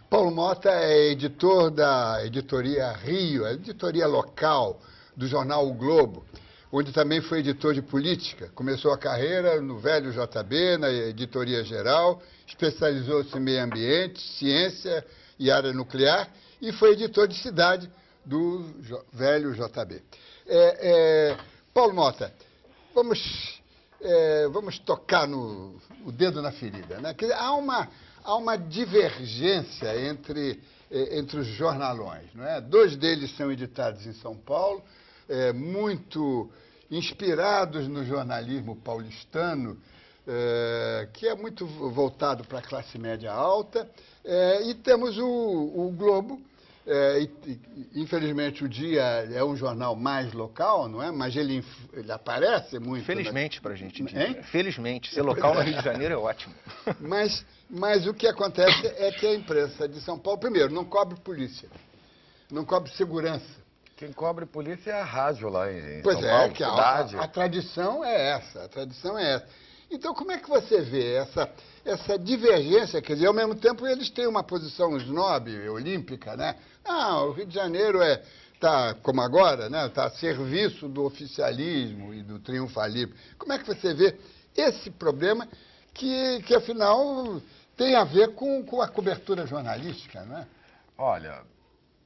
Paulo Motta é editor da editoria Rio, a editoria local do jornal O Globo, onde também foi editor de política. Começou a carreira no velho JB, na editoria geral, especializou-se em meio ambiente, ciência e área nuclear e foi editor de cidade do velho JB. Paulo Motta, vamos tocar o dedo na ferida, né? Quer dizer, há uma divergência entre os jornalões, não é? Dois deles são editados em São Paulo, muito inspirados no jornalismo paulistano, que é muito voltado para a classe média alta, e temos o Globo. Infelizmente o Dia é um jornal mais local, não é? Mas ele aparece muito. Felizmente, para a gente dizer. Felizmente, ser local no Rio de Janeiro é ótimo. Mas o que acontece é que a imprensa de São Paulo, primeiro, não cobre polícia, não cobre segurança. Quem cobre polícia é a rádio lá em São Paulo, que cidade. A tradição é essa, Então, como é que você vê essa divergência? Quer dizer, ao mesmo tempo, eles têm uma posição snob, olímpica, né? O Rio de Janeiro está, como agora, né? Está a serviço do oficialismo e do triunfalismo. Como é que você vê esse problema que afinal, tem a ver com a cobertura jornalística, não é? Olha,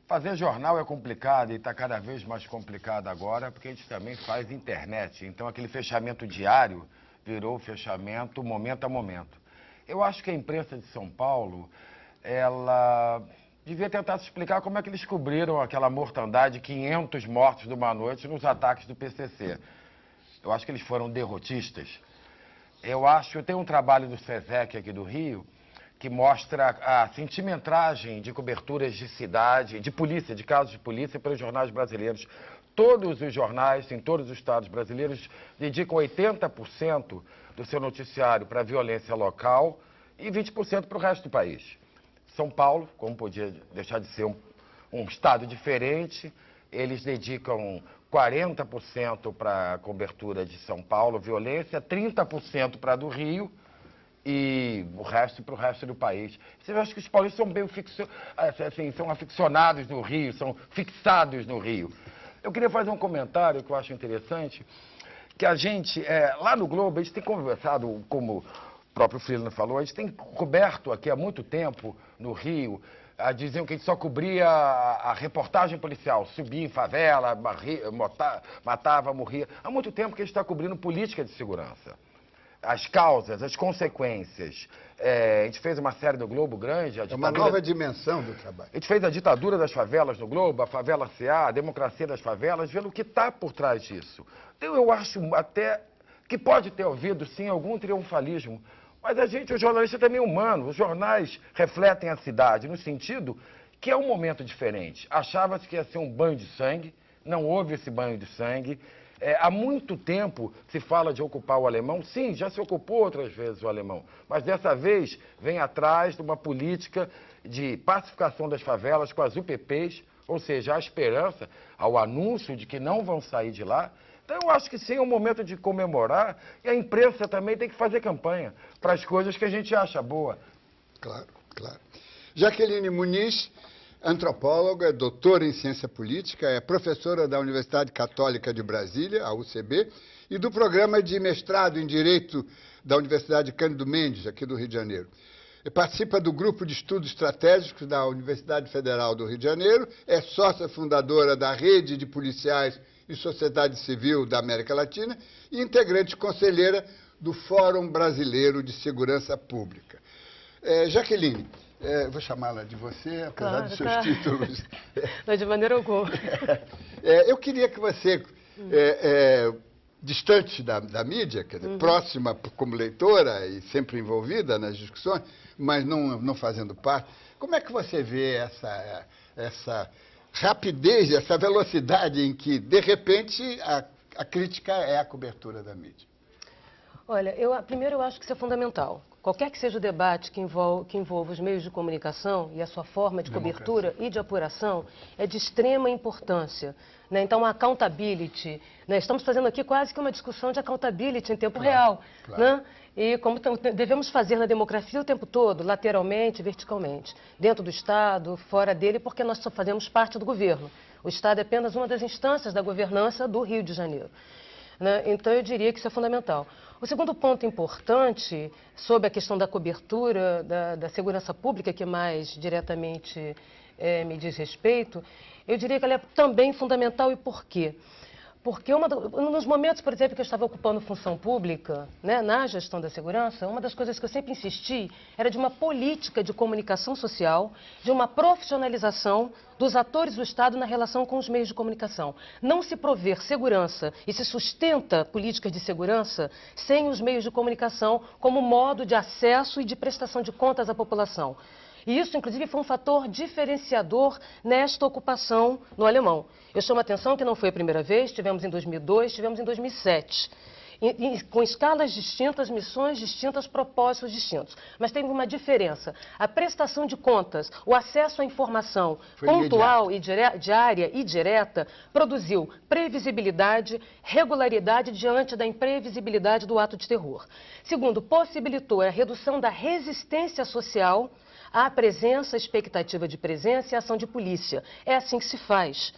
fazer jornal é complicado e está cada vez mais complicado agora, porque a gente também faz internet. Então, aquele fechamento diário virou fechamento momento a momento. Eu acho que a imprensa de São Paulo, ela devia tentar se explicar como é que eles cobriram aquela mortandade, 500 mortos numa noite nos ataques do PCC. Eu acho que eles foram derrotistas. Eu tenho um trabalho do SESEC aqui do Rio, que mostra a centimetragem de coberturas de cidade, de polícia, de casos de polícia pelos jornais brasileiros. Todos os jornais, em todos os estados brasileiros, dedicam 80% do seu noticiário para a violência local e 20% para o resto do país. São Paulo, como podia deixar de ser um estado diferente, eles dedicam 40% para a cobertura de São Paulo, violência, 30% para a do Rio e o resto para o resto do país. Você acha que os paulistas são bem são aficionados no Rio, são fixados no Rio. Eu queria fazer um comentário que eu acho interessante, que a gente, lá no Globo, a gente tem conversado, como o próprio Freeland falou, a gente tem coberto aqui há muito tempo no Rio, diziam que a gente só cobria a reportagem policial, subia em favela, matava, morria. Há muito tempo que a gente está cobrindo política de segurança. As causas, as consequências. A gente fez uma série no Globo grande. É uma nova dimensão do trabalho. A gente fez a ditadura das favelas no Globo, a favela CA, a democracia das favelas, vendo o que está por trás disso. Então, eu acho até que pode ter havido, sim, algum triunfalismo. Mas o jornalista também é humano. Os jornais refletem a cidade no sentido que é um momento diferente. Achava-se que ia ser um banho de sangue, não houve esse banho de sangue. Há muito tempo se fala de ocupar o Alemão. Sim, já se ocupou outras vezes o Alemão. Mas dessa vez vem atrás de uma política de pacificação das favelas com as UPPs, ou seja, a esperança, ao anúncio de que não vão sair de lá. Então eu acho que sim, é um momento de comemorar e a imprensa também tem que fazer campanha para as coisas que a gente acha boa. Claro. Jaqueline Muniz, antropóloga, doutora em ciência política, é professora da Universidade Católica de Brasília, a UCB, e do programa de mestrado em Direito da Universidade Cândido Mendes, aqui do Rio de Janeiro. Participa do grupo de estudos estratégicos da Universidade Federal do Rio de Janeiro, é sócia fundadora da Rede de Policiais e Sociedade Civil da América Latina e integrante conselheira do Fórum Brasileiro de Segurança Pública. Jaqueline, vou chamá-la de você, apesar dos seus títulos. Não, de maneira alguma. Eu queria que você, distante da mídia, quer dizer, próxima como leitora e sempre envolvida nas discussões, mas não fazendo parte, como é que você vê essa rapidez, essa velocidade em que, de repente, a crítica é a cobertura da mídia? Olha, primeiro eu acho que isso é fundamental. Qualquer que seja o debate que envolva os meios de comunicação e a sua forma de cobertura e de apuração é de extrema importância. Né? Então, a accountability, né? Estamos fazendo aqui quase que uma discussão de accountability em tempo real. Né? E como devemos fazer na democracia o tempo todo, lateralmente, verticalmente, dentro do Estado, fora dele, porque nós só fazemos parte do governo. O Estado é apenas uma das instâncias da governança do Rio de Janeiro. Né? Então, eu diria que isso é fundamental. O segundo ponto importante sobre a questão da cobertura da segurança pública, que mais diretamente me diz respeito, eu diria que ela é também fundamental. E por quê? Porque nos momentos, por exemplo, que eu estava ocupando função pública, né, na gestão da segurança, uma das coisas que eu sempre insisti era de uma política de comunicação social, de uma profissionalização dos atores do Estado na relação com os meios de comunicação. Não se prover segurança e se sustenta políticas de segurança sem os meios de comunicação como modo de acesso e de prestação de contas à população. E isso, inclusive, foi um fator diferenciador nesta ocupação no Alemão. Eu chamo a atenção que não foi a primeira vez, tivemos em 2002, tivemos em 2007. Com escalas distintas, missões distintas, propósitos distintos. Mas tem uma diferença. A prestação de contas, o acesso à informação pontual e diária e direta produziu previsibilidade, regularidade diante da imprevisibilidade do ato de terror. Segundo, possibilitou a redução da resistência social à presença, expectativa de presença e ação de polícia. É assim que se faz.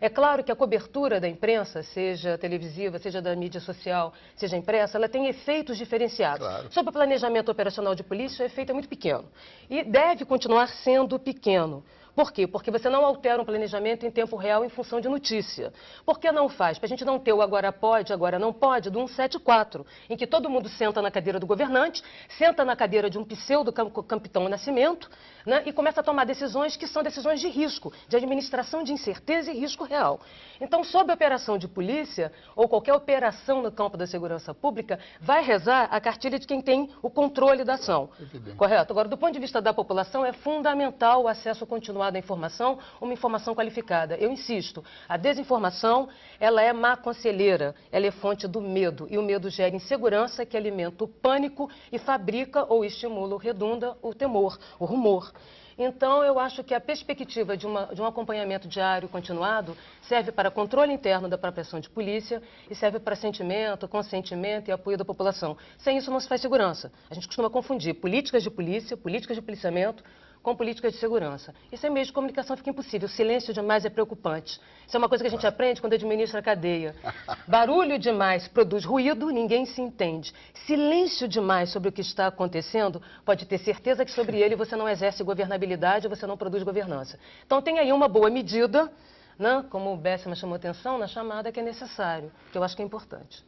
É claro que a cobertura da imprensa, seja televisiva, seja da mídia social, seja impressa, ela tem efeitos diferenciados. Claro. Sobre o planejamento operacional de polícia, o efeito é muito pequeno. E deve continuar sendo pequeno. Por quê? Porque você não altera um planejamento em tempo real em função de notícia. Por que não faz? Para a gente não ter o agora pode, agora não pode, do 174, em que todo mundo senta na cadeira do governante, senta na cadeira de um pseudo-capitão Nascimento, né, e começa a tomar decisões que são decisões de risco, de administração de incerteza e risco real. Então, sob a operação de polícia, ou qualquer operação no campo da segurança pública, vai rezar a cartilha de quem tem o controle da ação. Evidente. Correto? Agora, do ponto de vista da população, é fundamental o acesso continuado à informação, uma informação qualificada. Eu insisto, a desinformação, ela é má conselheira, ela é fonte do medo, e o medo gera insegurança que alimenta o pânico e fabrica ou estimula ou redunda o temor, o rumor. Então, eu acho que a perspectiva de um acompanhamento diário continuado serve para controle interno da própria ação de polícia e serve para sentimento, consentimento e apoio da população. Sem isso não se faz segurança. A gente costuma confundir políticas de polícia, políticas de policiamento, com políticas de segurança. E sem meio de comunicação fica impossível. O silêncio demais é preocupante. Isso é uma coisa que a gente aprende quando administra a cadeia. Barulho demais produz ruído, ninguém se entende. Silêncio demais sobre o que está acontecendo, pode ter certeza que sobre ele você não exerce governabilidade, você não produz governança. Então tem aí uma boa medida, né, como o Bessman chamou atenção, na chamada que é necessário, que eu acho que é importante.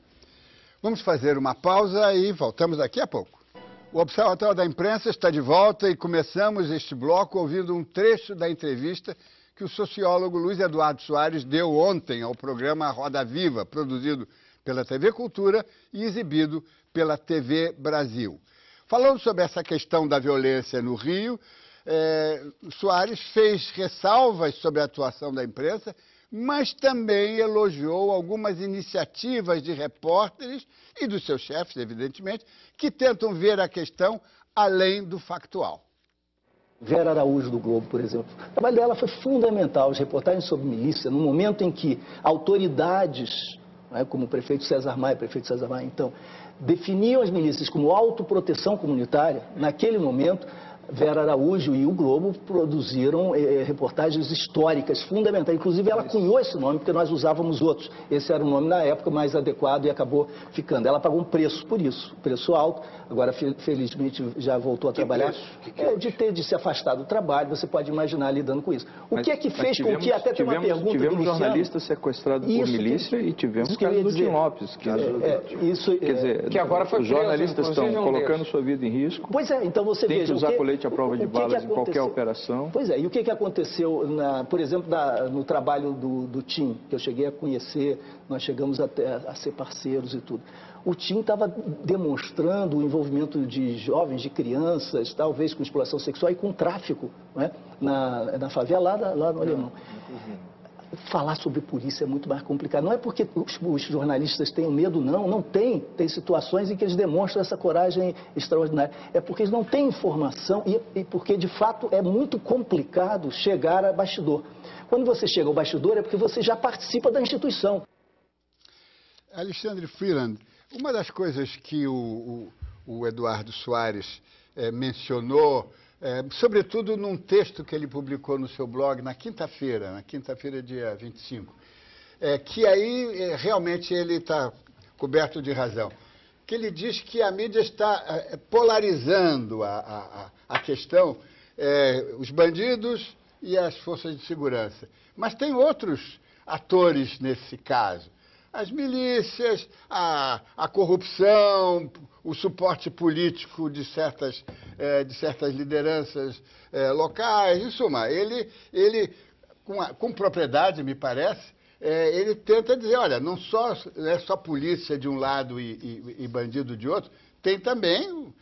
Vamos fazer uma pausa e voltamos daqui a pouco. O Observatório da Imprensa está de volta e começamos este bloco ouvindo um trecho da entrevista que o sociólogo Luiz Eduardo Soares deu ontem ao programa Roda Viva, produzido pela TV Cultura e exibido pela TV Brasil. Falando sobre essa questão da violência no Rio, Soares fez ressalvas sobre a atuação da imprensa, mas também elogiou algumas iniciativas de repórteres e dos seus chefes, evidentemente, que tentam ver a questão além do factual. Vera Araújo, do Globo, por exemplo. O trabalho dela foi fundamental, as reportagens sobre milícia, no momento em que autoridades, né, como o prefeito César Maia, então, definiam as milícias como autoproteção comunitária, naquele momento, Vera Araújo e o Globo produziram reportagens históricas fundamentais. Inclusive, ela cunhou esse nome, porque nós usávamos outros. Esse era o nome, na época, mais adequado e acabou ficando. Ela pagou um preço por isso, preço alto. Agora, felizmente, já voltou a trabalhar. De se afastar do trabalho, você pode imaginar lidando com isso. O que é que fez com que, até tem uma pergunta do Luciano... Tivemos jornalistas sequestrados por milícia e tivemos o caso do Tim Lopes. Quer dizer, que agora foi os jornalistas estão colocando sua vida em risco. Pois é, então você veja... Tem que usar colete à prova de balas em qualquer operação. Pois é, e o que aconteceu, por exemplo, no trabalho do Tim, que eu cheguei a conhecer, nós chegamos até a ser parceiros e tudo. O Tim estava demonstrando o envolvimento de jovens, de crianças, talvez com exploração sexual e com tráfico, né, na favela lá no Alemão. Falar sobre polícia é muito mais complicado. Não é porque os jornalistas tenham medo, não tem. Tem situações em que eles demonstram essa coragem extraordinária. É porque eles não têm informação e porque, de fato, é muito complicado chegar a bastidor. Quando você chega ao bastidor é porque você já participa da instituição. Alexandre Freeland, Uma das coisas que o Eduardo Soares mencionou, sobretudo num texto que ele publicou no seu blog na quinta-feira, dia 25, que aí realmente ele está coberto de razão, que ele diz que a mídia está polarizando a questão, os bandidos e as forças de segurança. Mas tem outros atores nesse caso. As milícias, a corrupção, o suporte político de certas lideranças locais, em suma, ele com propriedade, me parece, ele tenta dizer, olha, não é só polícia de um lado e bandido de outro, tem também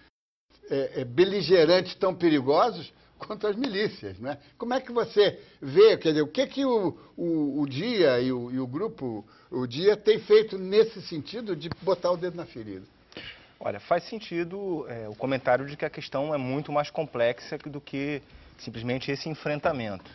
beligerantes tão perigosos quanto as milícias, né? Como é que você vê, quer dizer, o que o Dia e o grupo, o Dia, tem feito nesse sentido de botar o dedo na ferida? Olha, faz sentido o comentário de que a questão é muito mais complexa do que simplesmente esse enfrentamento.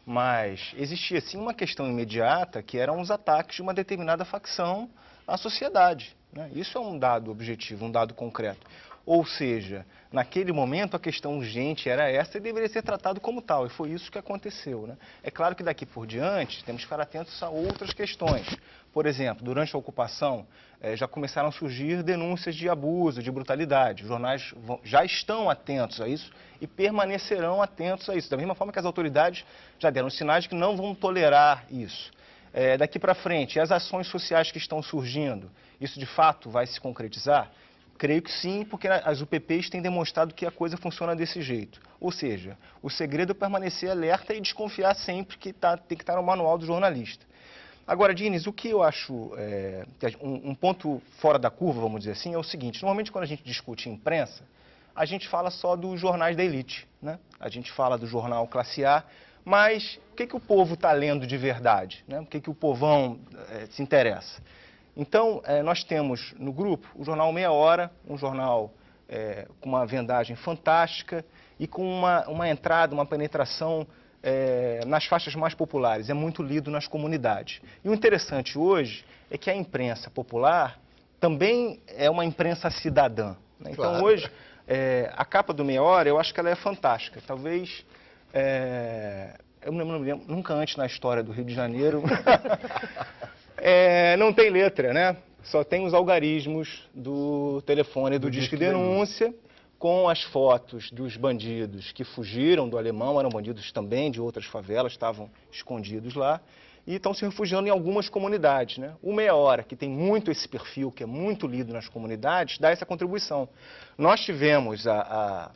Mas existia, sim, uma questão imediata, que eram os ataques de uma determinada facção à sociedade, né? Isso é um dado objetivo, um dado concreto. Ou seja, naquele momento a questão urgente era essa e deveria ser tratado como tal, e foi isso que aconteceu, né? É claro que daqui por diante temos que ficar atentos a outras questões. Por exemplo, durante a ocupação já começaram a surgir denúncias de abuso, de brutalidade. Os jornais já estão atentos a isso e permanecerão atentos a isso. Da mesma forma que as autoridades já deram sinais de que não vão tolerar isso. Daqui para frente, as ações sociais que estão surgindo, isso de fato vai se concretizar? Creio que sim, porque as UPPs têm demonstrado que a coisa funciona desse jeito. Ou seja, o segredo é permanecer alerta e desconfiar sempre que tem que estar no manual do jornalista. Agora, Diniz, o que eu acho um ponto fora da curva, vamos dizer assim, é o seguinte: normalmente quando a gente discute imprensa, a gente fala só dos jornais da elite, né? A gente fala do jornal classe A, mas o que o povo está lendo de verdade, né? O que o povão se interessa? Então, nós temos no grupo o jornal Meia Hora, um jornal com uma vendagem fantástica e com uma entrada, uma penetração nas faixas mais populares. É muito lido nas comunidades. E o interessante hoje é que a imprensa popular também é uma imprensa cidadã, né? Então, claro, hoje, a capa do Meia Hora, eu acho que ela é fantástica. Talvez... eu não me lembro, nunca antes na história do Rio de Janeiro... não tem letra, né? Só tem os algarismos do telefone do Disque Denúncia, com as fotos dos bandidos que fugiram do Alemão, eram bandidos também de outras favelas, estavam escondidos lá, e estão se refugiando em algumas comunidades, né? O Meia Hora, que tem muito esse perfil, que é muito lido nas comunidades, dá essa contribuição. Nós tivemos a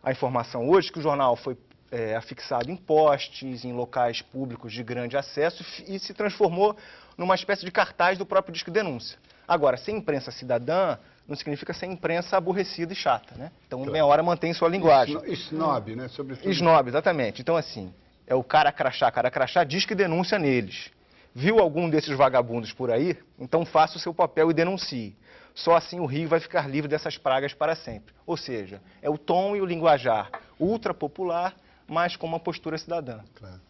informação hoje que o jornal foi afixado em postes, em locais públicos de grande acesso e se transformou numa espécie de cartaz do próprio Disque Denúncia. Agora, ser imprensa cidadã não significa ser imprensa aborrecida e chata, né? Então, claro, Meia Hora mantém sua linguagem. Snob, né? Sobretudo. Snob, exatamente. Então, assim, é o cara crachá, Disque Denúncia neles. Viu algum desses vagabundos por aí? Então faça o seu papel e denuncie. Só assim o Rio vai ficar livre dessas pragas para sempre. Ou seja, é o tom e o linguajar ultra popular, mas com uma postura cidadã. Claro.